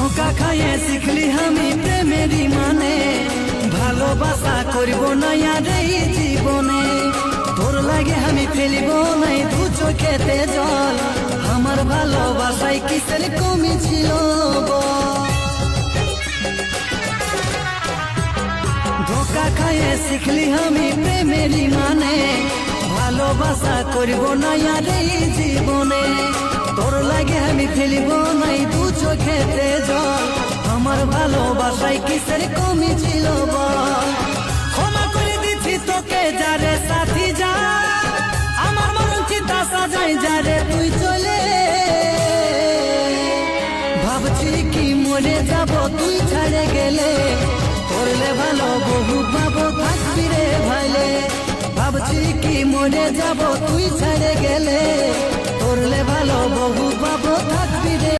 ধোকা খাইয়ে শিখলি আমি প্রেমেরই মানে, ভালোবাসা করব না আর এই জীবনে। তোর লাগে আমি ফেলিব নাই দু চোখেতে জল, আমার ভালোবাসায় কিসের কমি ছিল বল। ধোকা খাইয়ে শিখলি আমি প্রেমেরই মানে, ভালোবাসা করব না আর এই জীবনে। তোর লাগে আমি ফেলিব নাই দু চোখেতে জল, আমার ভালোবাসায় কিসের কমি ছিল বল। ক্ষমা করে দিচ্ছি তোকে যারে সাথী যা, আমার মরণ চিন্তা সাজাই যারে তুই চলে। ভাবছি কি মরে যাব তুই ছাড়ে গেলে, করলে ভালো বহু পাবো থাকবি রে ভাইলে। ভাবছি কি মরে যাব তুই ছেড়ে গেলে, করলে ভালো বহু পাবো থাকবি রে।